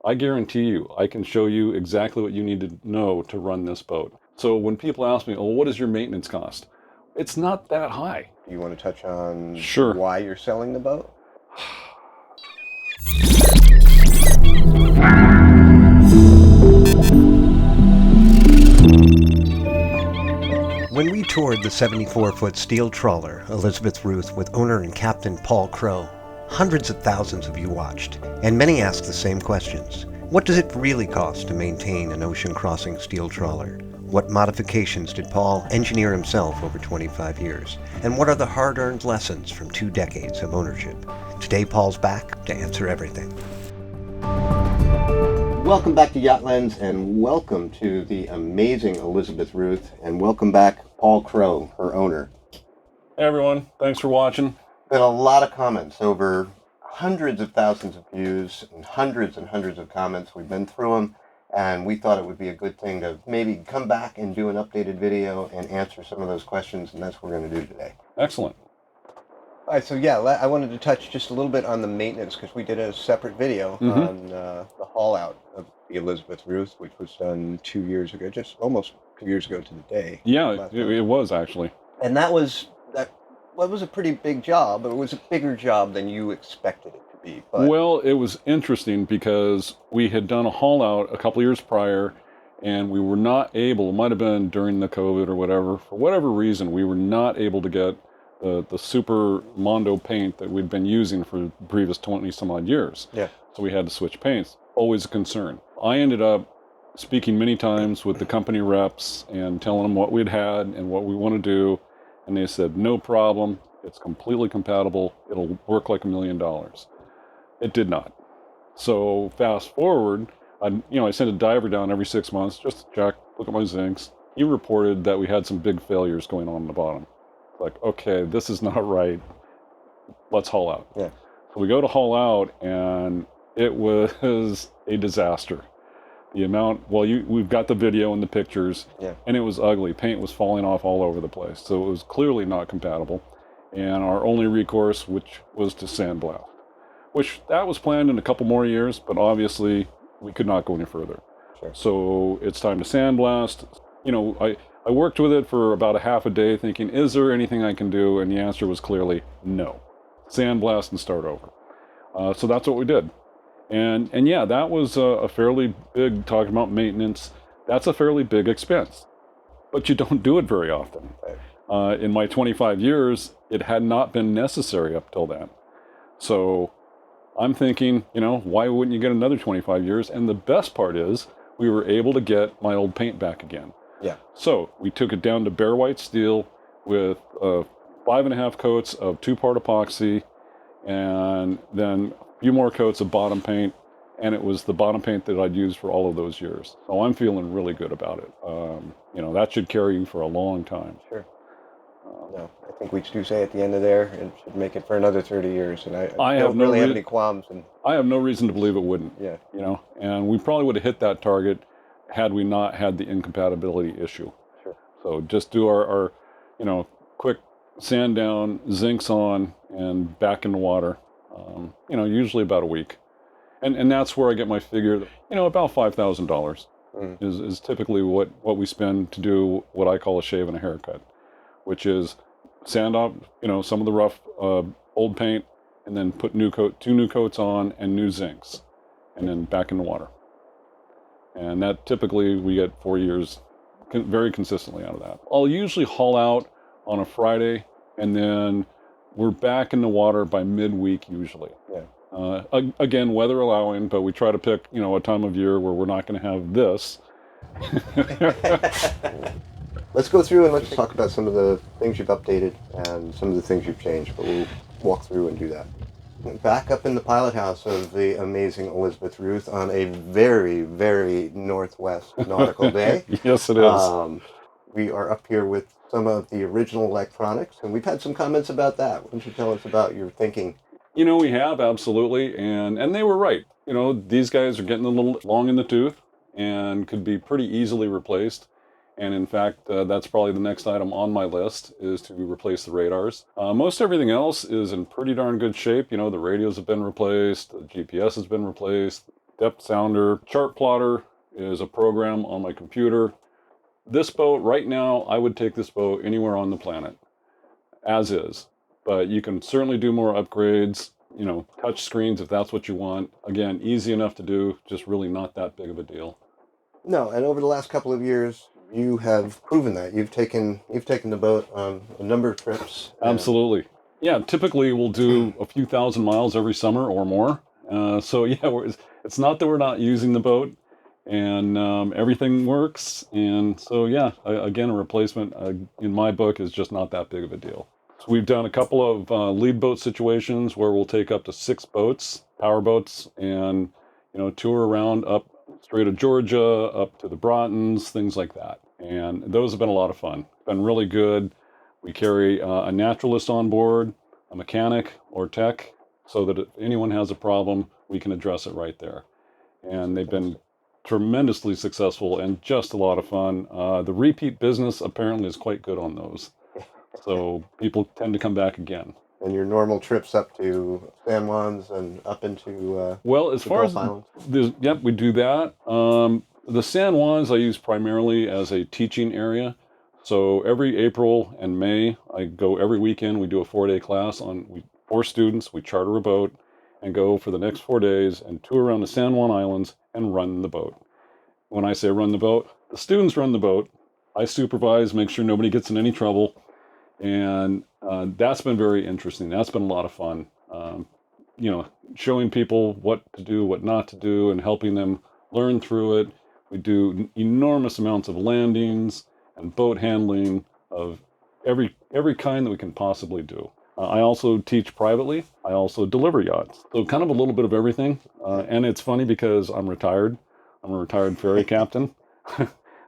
I guarantee you, I can show you exactly what you need to know to run this boat. So when people ask me, oh, what is your maintenance cost? It's not that high. Do you want to touch on Sure. why you're selling the boat? When we toured the 74-foot steel trawler, Elizabeth Ruth, with owner and Captain Paul Crowe, hundreds of thousands of you watched, and many asked the same questions. What does it really cost to maintain an ocean-crossing steel trawler? What modifications did Paul engineer himself over 25 years? And what are the hard-earned lessons from 2 decades of ownership? Today, Paul's back to answer everything. Welcome back to YachtLens, and welcome to the amazing Elizabeth Ruth, and welcome back Paul Crowe, her owner. Hey everyone, thanks for watching. Been a lot of comments, over hundreds of thousands of views and hundreds of comments. We've been through them, and we thought it would be a good thing to maybe come back and do an updated video and answer some of those questions, and that's what we're going to do today. Excellent. All right, so yeah, I wanted to touch just a little bit on the maintenance, because we did a separate video on the haul out of the Elizabeth Ruth, which was done 2 years ago, just almost 2 years ago to the day. Yeah, it was actually. And that was a pretty big job. It was a bigger job than you expected it to be. But Well, it was interesting because we had done a haul out a couple years prior, and we were not able, it might have been during the COVID or whatever, for whatever reason, we were not able to get the super Mondo paint that we'd been using for the previous 20 some odd years. Yeah. So we had to switch paints. Always a concern. I ended up speaking many times with the company reps and telling them what we'd had and what we want to do. And they said, no problem. It's completely compatible. It'll work like $1 million. It did not. So fast forward, I sent a diver down every 6 months just to check, look at my zincs. He reported that we had some big failures going on the bottom. Like, okay, this is not right. Let's haul out. Yeah. So we go to haul out, and it was a disaster. The amount, we've got the video and the pictures, and it was ugly. Paint was falling off all over the place. So it was clearly not compatible. And our only recourse, which was to sandblast, which that was planned in a couple more years, but obviously we could not go any further. Sure. So it's time to sandblast. I worked with it for about a half a day thinking, is there anything I can do? And the answer was clearly no. Sandblast and start over. So that's what we did. And yeah, that was a fairly big, talking about maintenance, that's a fairly big expense. But you don't do it very often. Right. In my 25 years, it had not been necessary up till then. So I'm thinking, why wouldn't you get another 25 years? And the best part is we were able to get my old paint back again. Yeah. So we took it down to bare white steel with 5.5 coats of 2-part epoxy, and then a few more coats of bottom paint, and it was the bottom paint that I'd used for all of those years. So I'm feeling really good about it. That should carry you for a long time. Sure. No, I think we do say at the end of there, it should make it for another 30 years, and I don't really have any qualms. And I have no reason to believe it wouldn't. Yeah. And we probably would have hit that target had we not had the incompatibility issue. Sure. So just do our quick sand down, zincs on, and back in the water. Usually about a week. And that's where I get my figure, about $5,000 is typically what we spend to do what I call a shave and a haircut, which is sand off, some of the rough old paint, and then put 2 new coats on and new zincs, and then back in the water. And that typically we get 4 years very consistently out of that. I'll usually haul out on a Friday, and then we're back in the water by midweek usually. Yeah. Again, weather allowing, but we try to pick, a time of year where we're not going to have this. Let's go through and let's talk about some of the things you've updated and some of the things you've changed, but we'll walk through and do that. Back up in the pilot house of the amazing Elizabeth Ruth on a very, very northwest nautical day. Yes, it is. We are up here with some of the original electronics, and we've had some comments about that. Why don't you tell us about your thinking? We have, absolutely, and they were right. These guys are getting a little long in the tooth and could be pretty easily replaced. And in fact, that's probably the next item on my list, is to replace the radars. Most everything else is in pretty darn good shape. The radios have been replaced, the GPS has been replaced, depth sounder. Chart plotter is a program on my computer. This boat, right now, I would take this boat anywhere on the planet, as is. But you can certainly do more upgrades, touch screens if that's what you want. Again, easy enough to do, just really not that big of a deal. No, and over the last couple of years, you have proven that. You've taken the boat on a number of trips. Absolutely. Yeah, typically we'll do a few thousand miles every summer or more. So yeah, it's not that we're not using the boat, and everything works. And so yeah, again, a replacement in my book is just not that big of a deal. So we've done a couple of lead boat situations where we'll take up to 6 boats, power boats, and tour around up Strait of Georgia, up to the Broughton's, things like that. And those have been a lot of fun. Been really good. We carry a naturalist on board, a mechanic or tech, so that if anyone has a problem, we can address it right there. And they've been tremendously successful and just a lot of fun. The repeat business apparently is quite good on those. So people tend to come back again. And your normal trips up to San Juan's and up into well, as far as yep, we do that. The San Juan's I use primarily as a teaching area. So every April and May, I go every weekend. We do a 4-day class on 4 students. We charter a boat and go for the next 4 days and tour around the San Juan Islands and run the boat. When I say run the boat, the students run the boat. I supervise, make sure nobody gets in any trouble. And that's been very interesting. That's been a lot of fun. Showing people what to do, what not to do, and helping them learn through it. We do enormous amounts of landings and boat handling of every kind that we can possibly do. I also teach privately. I also deliver yachts. So kind of a little bit of everything. And it's funny because I'm retired. I'm a retired ferry captain.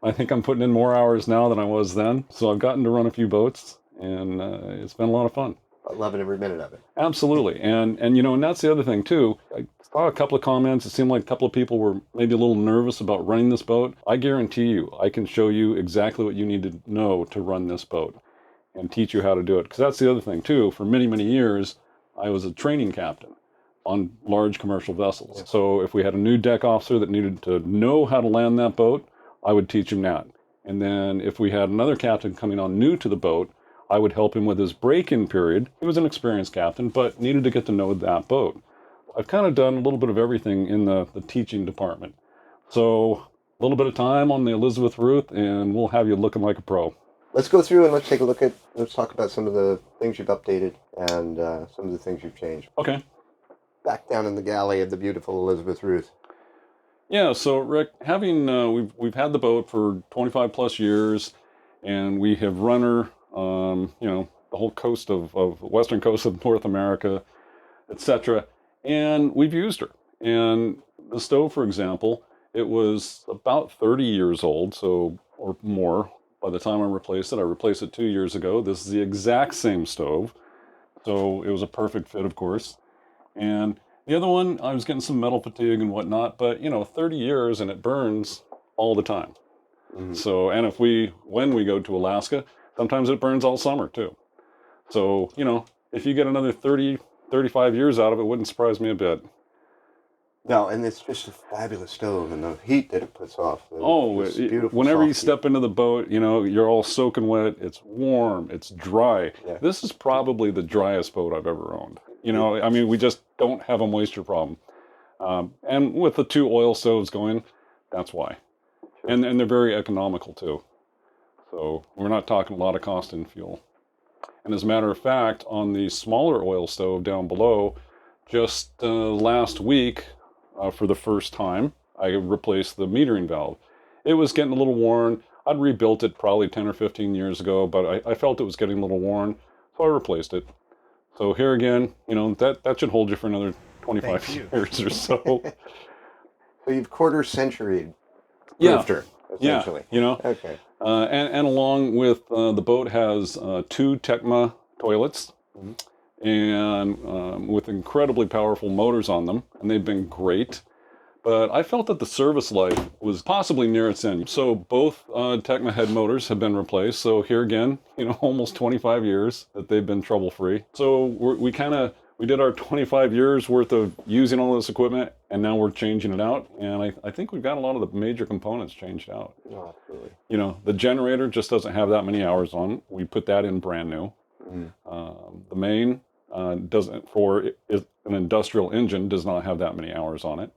I think I'm putting in more hours now than I was then. So I've gotten to run a few boats. And it's been a lot of fun. Loving every minute of it. Absolutely. And that's the other thing too. I saw a couple of comments. It seemed like a couple of people were maybe a little nervous about running this boat. I guarantee you, I can show you exactly what you need to know to run this boat and teach you how to do it. Because that's the other thing too. For many, many years, I was a training captain on large commercial vessels. Yeah. So if we had a new deck officer that needed to know how to land that boat, I would teach him that. And then if we had another captain coming on new to the boat, I would help him with his break-in period. He was an experienced captain, but needed to get to know that boat. I've kind of done a little bit of everything in the teaching department. So a little bit of time on the Elizabeth Ruth, and we'll have you looking like a pro. Let's go through and let's talk about some of the things you've updated and some of the things you've changed. Okay. Back down in the galley of the beautiful Elizabeth Ruth. Yeah, so Rick, having we've had the boat for 25 plus years, and we have run her the whole coast of western coast of North America, etc. And we've used her. And the stove, for example, it was about 30 years old, so or more by the time I replaced it. I replaced it 2 years ago. This is the exact same stove, so it was a perfect fit, of course. And the other one, I was getting some metal fatigue and whatnot, but 30 years and it burns all the time. Mm-hmm. So, and when we go to Alaska, sometimes it burns all summer too. So, if you get another 30, 35 years out of it, wouldn't surprise me a bit. No, and it's just a fabulous stove, and the heat that it puts off. Whenever you step into the boat, you're all soaking wet. It's warm. It's dry. Yeah. This is probably the driest boat I've ever owned. We just don't have a moisture problem. And with the 2 oil stoves going, that's why. Sure. And they're very economical too. So we're not talking a lot of cost in fuel. And as a matter of fact, on the smaller oil stove down below, just last week, for the first time, I replaced the metering valve. It was getting a little worn. I'd rebuilt it probably 10 or 15 years ago, but I felt it was getting a little worn, so I replaced it. So here again, that should hold you for another 25 years or so. So you've quarter-century roofed her, essentially. Yeah, Okay. And along with the boat has 2 Tecma toilets, mm-hmm. and with incredibly powerful motors on them, and they've been great. But I felt that the service life was possibly near its end. So both Tecma head motors have been replaced. So here again, almost 25 years that they've been trouble-free. So we kind of we did our 25 years worth of using all this equipment, and now we're changing it out. And I think we've got a lot of the major components changed out. Oh, absolutely. You know, the generator just doesn't have that many hours on it. We put that in brand new. The main doesn't, for an industrial engine, does not have that many hours on it.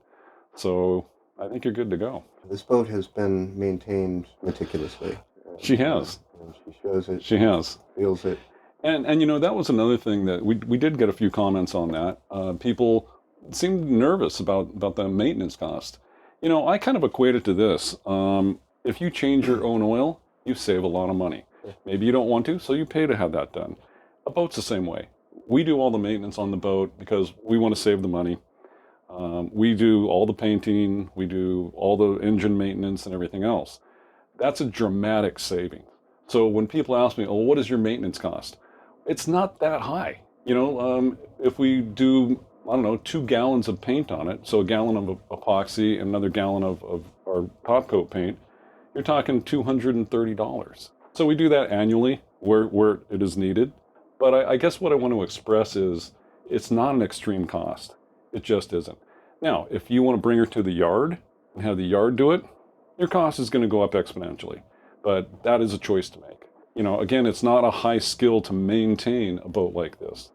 So I think you're good to go. This boat has been maintained meticulously. She has. And she shows it. She has. Feels it. And you know, that was another thing that we did get a few comments on that. People seemed nervous about the maintenance cost. You know, I kind of equate it to this. If you change your own oil, you save a lot of money. Maybe you don't want to, so you pay to have that done. A boat's the same way. We do all the maintenance on the boat because we want to save the money. We do all the painting, we do all the engine maintenance and everything else. That's a dramatic saving. So when people ask me, oh, what is your maintenance cost? It's not that high. You know, if we do, I don't know, 2 gallons of paint on it, so a gallon of epoxy and another gallon of our top coat paint, you're talking $230. So we do that annually where it is needed. But I guess what I want to express is it's not an extreme cost. It just isn't. Now, if you want to bring her to the yard and have the yard do it, your cost is going to go up exponentially. But that is a choice to make. You know, again, it's not a high skill to maintain a boat like this.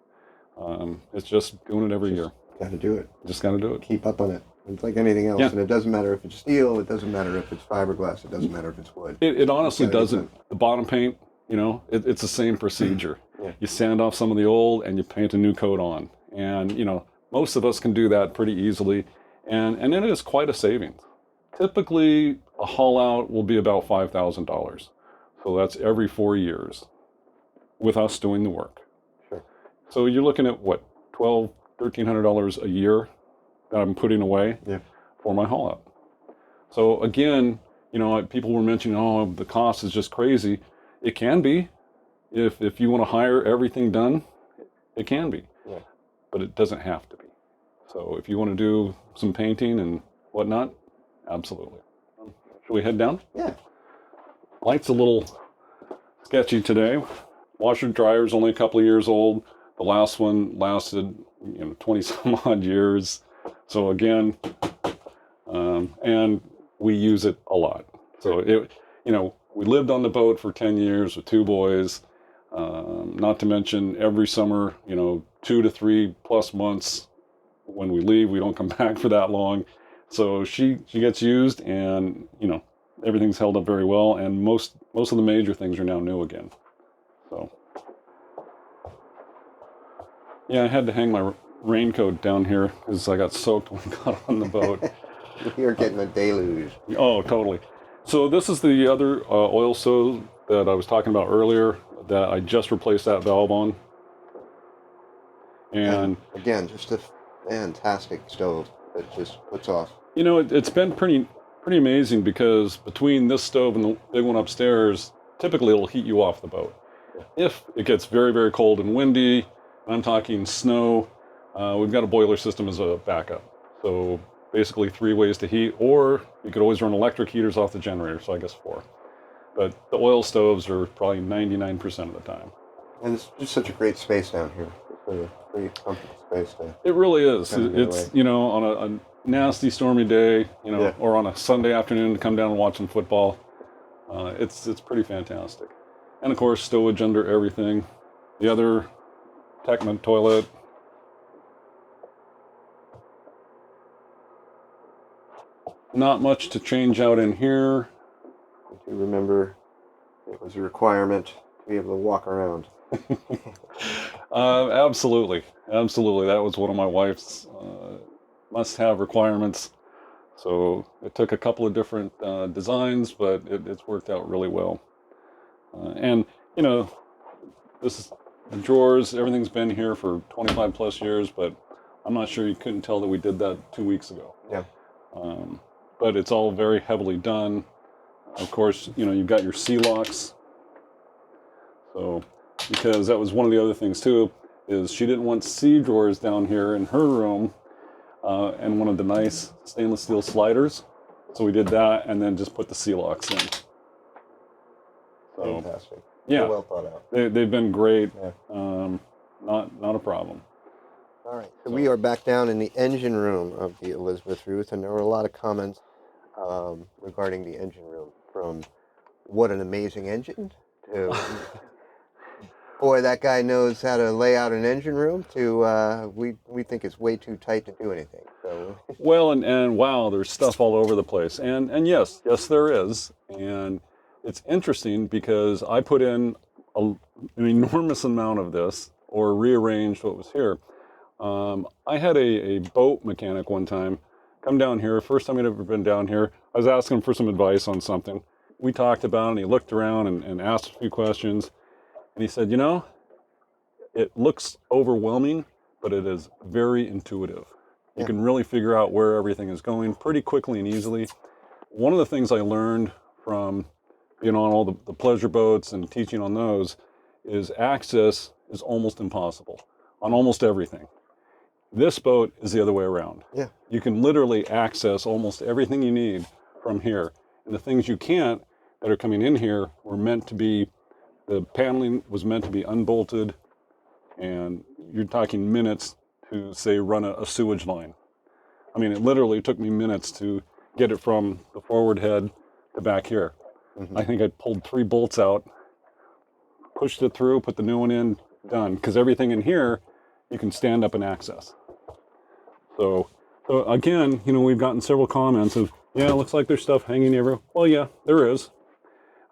It's just doing it every year. Got to do it. Just got to do it. Keep up on it. It's like anything else. Yeah. And it doesn't matter if it's steel, it doesn't matter if it's fiberglass, it doesn't matter if it's wood. It honestly doesn't. The bottom paint, you know, it's the same procedure. Yeah. You sand off some of the old and you paint a new coat on. And, you know, most of us can do that pretty easily. And it is quite a savings. Typically, a haul out will be about $5,000. So that's every 4 years with us doing the work. Sure. So you're looking at what, $1,200, $1,300 a year that I'm putting away for my haul out. So again, you know, people were mentioning, oh, the cost is just crazy. It can be. If you want to hire everything done, it can be. Yeah. But it doesn't have to be. So if you want to do some painting and whatnot, absolutely. Should we head down? Yeah. Light's a little sketchy today. Washer dryer's only a couple of years old. The last one lasted, 20 some odd years. So again, and we use it a lot. So we lived on the boat for 10 years with 2 boys. Not to mention every summer, 2 to 3 plus months when we leave, we don't come back for that long. So she gets used, and everything's held up very well, and most of the major things are now new again. So yeah, I had to hang my raincoat down here because I got soaked when I got on the boat. You're getting a deluge. Oh, totally. So this is the other oil stove that I was talking about earlier that I just replaced that valve on. And again, just a fantastic stove that just puts off. It's been pretty amazing because between this stove and the big one upstairs, typically it'll heat you off the boat. If it gets very, very cold and windy, and I'm talking snow, we've got a boiler system as a backup. So basically 3 ways to heat, or you could always run electric heaters off the generator, so I guess 4. But the oil stoves are probably 99% of the time. And it's just such a great space down here. It's a pretty comfortable space. It really is. It's, on a nasty, stormy day, or on a Sunday afternoon to come down and watch some football. It's pretty fantastic. And of course, stowage under everything. The other Techno toilet. Not much to change out in here. I do remember it was a requirement to be able to walk around. Absolutely. That was one of my wife's must-have requirements. So it took a couple of different designs, but it's worked out really well. And this is the drawers. Everything's been here for 25 plus years, but I'm not sure you couldn't tell that we did that 2 weeks ago. Yeah. But it's all very heavily done. Of course, you've got your C-locks. So, because that was one of the other things too, is she didn't want C drawers down here in her room, and one of the nice stainless steel sliders. So we did that, and then just put the C-locks in. So, fantastic. Yeah. Well thought out. They've been great. Yeah. Not a problem. All right. So we are back down in the engine room of the Elizabeth Ruth, and there were a lot of comments regarding the engine room, from what an amazing engine to boy, that guy knows how to lay out an engine room, to we think it's way too tight to do anything. So Well, and wow, there's stuff all over the place. And yes, there is. And it's interesting because I put in an enormous amount of this, or rearranged what was here. I had a boat mechanic one time come down here. First time I'd ever been down here. I was asking him for some advice on something. We talked about it, and he looked around and asked a few questions. And he said, it looks overwhelming, but it is very intuitive. You can really figure out where everything is going pretty quickly and easily. One of the things I learned from being on all the pleasure boats and teaching on those is access is almost impossible on almost everything. This boat is the other way around. yeah, You can literally access almost everything you need from here. And the things you can't that are coming in here were meant to be, the paneling was meant to be unbolted, and you're talking minutes to, say, run a sewage line. I mean, it literally took me minutes to get it from the forward head to back here. Mm-hmm. I think I pulled 3 bolts out, pushed it through, put the new one in, done. Because everything in here, you can stand up and access. So again, we've gotten several comments of, yeah, it looks like there's stuff hanging everywhere. Well, yeah, there is.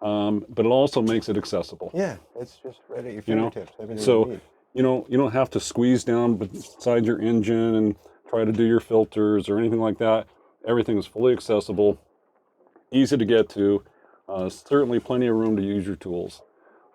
But it also makes it accessible. yeah, it's just right at your fingertips. Everything So, you need. you don't have to squeeze down beside your engine and try to do your filters or anything like that. Everything is fully accessible, easy to get to, certainly plenty of room to use your tools.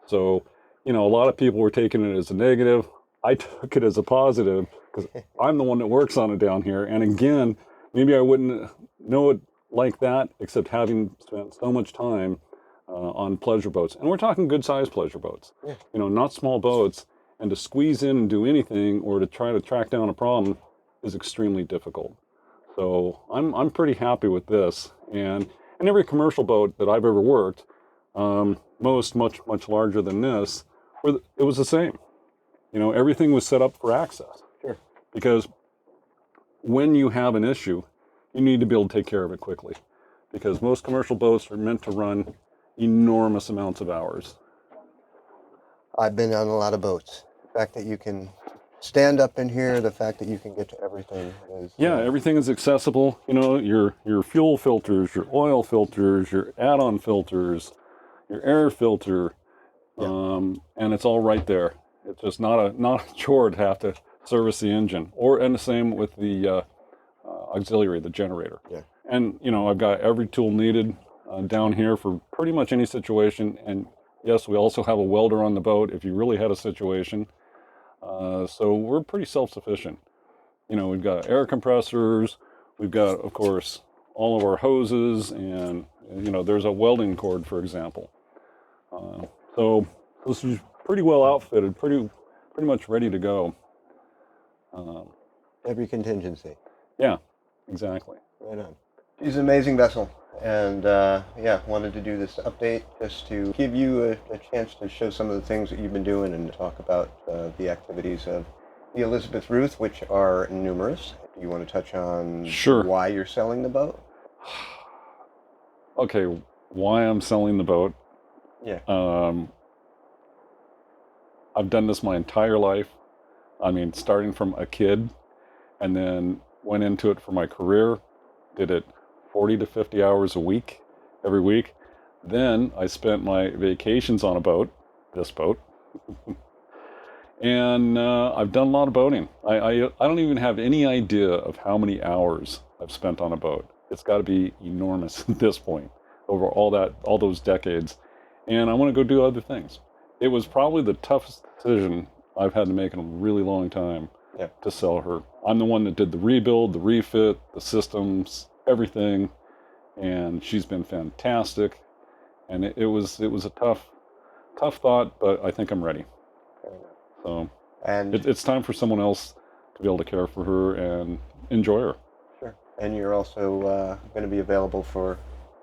So, a lot of people were taking it as a negative. I took it as a positive because I'm the one that works on it down here. And again, maybe I wouldn't know it like that, except having spent so much time on pleasure boats. And we're talking good sized pleasure boats, not small boats. And to squeeze in and do anything, or to try to track down a problem, is extremely difficult. So I'm pretty happy with this. And every commercial boat that I've ever worked, most much larger than this, it was the same. Everything was set up for access. Sure. Because when you have an issue, you need to be able to take care of it quickly. Because most commercial boats are meant to run enormous amounts of hours. I've been on a lot of boats. The fact that you can stand up in here, the fact that you can get to everything is... Yeah, everything is accessible. Your fuel filters, your oil filters, your add-on filters, your air filter, and it's all right there. It's just not a chore to have to service the engine, and the same with the auxiliary, the generator. Yeah. And I've got every tool needed down here for pretty much any situation. And yes, we also have a welder on the boat if you really had a situation. So we're pretty self-sufficient. We've got air compressors, we've got, of course, all of our hoses, and there's a welding cord, for example. So this is pretty well outfitted, pretty much ready to go. Every contingency. Yeah, exactly. Right on. She's an amazing vessel, and wanted to do this update just to give you a chance to show some of the things that you've been doing and talk about the activities of the Elizabeth Ruth, which are numerous. Do you want to touch on why you're selling the boat? Okay, why I'm selling the boat? Yeah. I've done this my entire life. I mean, starting from a kid, and then went into it for my career, did it 40 to 50 hours a week, every week. Then I spent my vacations on a boat, this boat, and I've done a lot of boating. I don't even have any idea of how many hours I've spent on a boat. It's got to be enormous at this point, over all those decades. And I want to go do other things. It was probably the toughest decision I've had to make in a really long time to sell her. I'm the one that did the rebuild, the refit, the systems, everything, and she's been fantastic. And it was a tough thought, but I think I'm ready. So it's time for someone else to be able to care for her and enjoy her. Sure. And you're also going to be available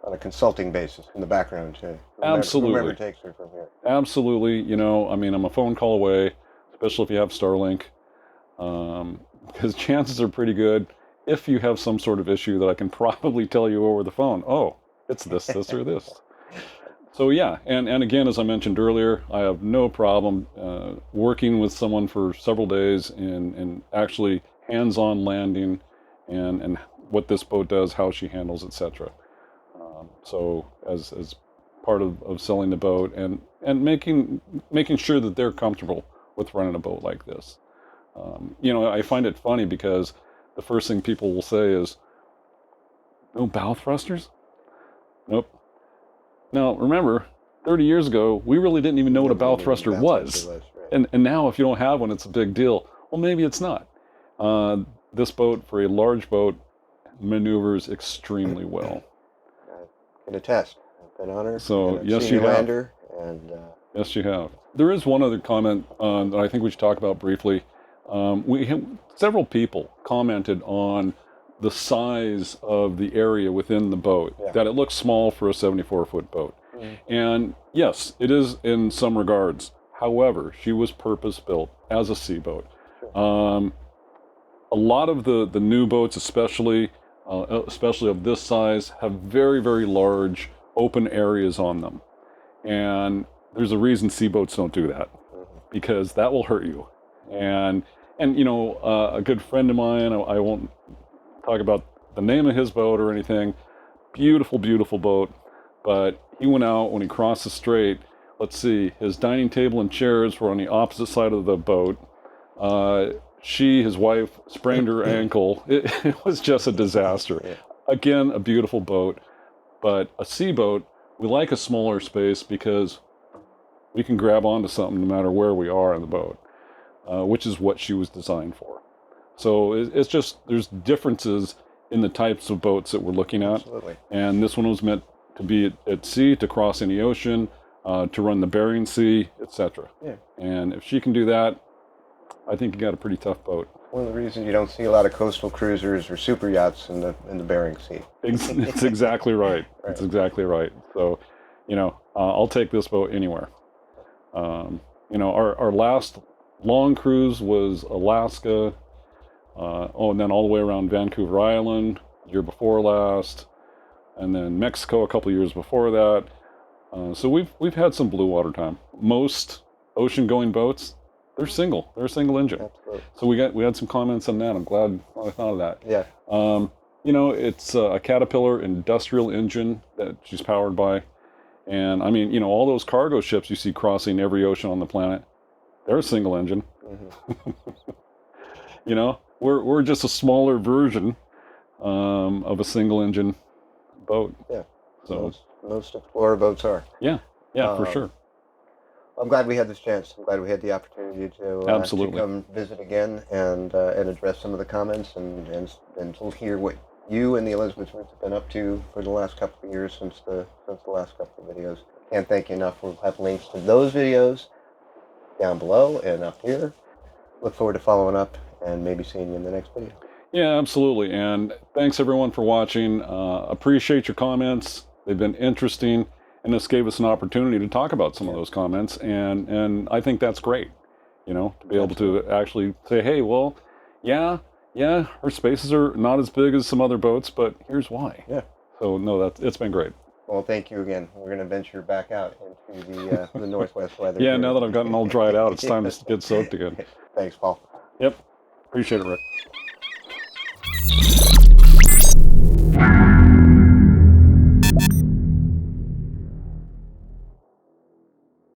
on a consulting basis in the background too. Absolutely. Whoever takes her from here. Absolutely. I'm a phone call away, especially if you have Starlink. because chances are pretty good, if you have some sort of issue, that I can probably tell you over the phone, oh, it's this, or this. So yeah, and again, as I mentioned earlier, I have no problem working with someone for several days and actually hands-on landing and what this boat does, how she handles, etc. So as part of selling the boat and making sure that they're comfortable with running a boat like this. I find it funny because the first thing people will say is, no bow thrusters? Nope. Now, remember, 30 years ago, we really didn't even know what a bow thruster was. Right. And now, if you don't have one, it's a big deal. Well, maybe it's not. This boat, for a large boat, maneuvers extremely well. I can attest. I've been on her. So, I've yes, seen you have. Lander, and Yes, you have. There is one other comment that I think we should talk about briefly. We have several people commented on the size of the area within the boat, that it looks small for a 74-foot boat. And yes, it is in some regards. However, she was purpose-built as a sea boat. A lot of the new boats, especially of this size, have very, very large open areas on them. And there's a reason sea boats don't do that, because that will hurt you. And a good friend of mine, I won't talk about the name of his boat or anything, beautiful, beautiful boat, but he went out when he crossed the strait. Let's see, his dining table and chairs were on the opposite side of the boat. His wife, sprained her ankle. It was just a disaster. Again, a beautiful boat, but a sea boat, we like a smaller space because we can grab onto something no matter where we are in the boat, which is what she was designed for. So it's just, there's differences in the types of boats that we're looking at. Absolutely. And this one was meant to be at sea, to cross any ocean, to run the Bering Sea, etc. Yeah. And if she can do that, I think you got a pretty tough boat. One of the reasons you don't see a lot of coastal cruisers or super yachts in the Bering Sea. It's exactly right. It's exactly right. So, I'll take this boat anywhere. Our last long cruise was Alaska, and then all the way around Vancouver Island, year before last, and then Mexico a couple of years before that. So we've had some blue water time. Most ocean-going boats, they're single. They're a single engine. Absolutely. So we had some comments on that. I'm glad I thought of that. Yeah. It's a Caterpillar industrial engine that she's powered by. And I mean, all those cargo ships you see crossing every ocean on the planet, they're a single engine. We're just a smaller version of a single engine boat. Yeah. So most Explorer boats are. Yeah, for sure. I'm glad we had this chance. I'm glad we had the opportunity to Absolutely. come visit again and address some of the comments and to hear what you and the Elizabeth Ruth have been up to for the last couple of years since the last couple of videos. Can't thank you enough. We'll have links to those videos down below and up here. Look forward to following up and maybe seeing you in the next video. Yeah, absolutely. And thanks everyone for watching. Appreciate your comments. They've been interesting, and this gave us an opportunity to talk about some of those comments. And I think that's great, to be able to actually say, hey, well, yeah, her spaces are not as big as some other boats, but here's why. Yeah. So no, it's been great. Well, thank you again. We're going to venture back out into the northwest weather. Yeah, here. now that I've gotten all dried out, it's time to get soaked again. Thanks, Paul. Yep. Appreciate it, Rick.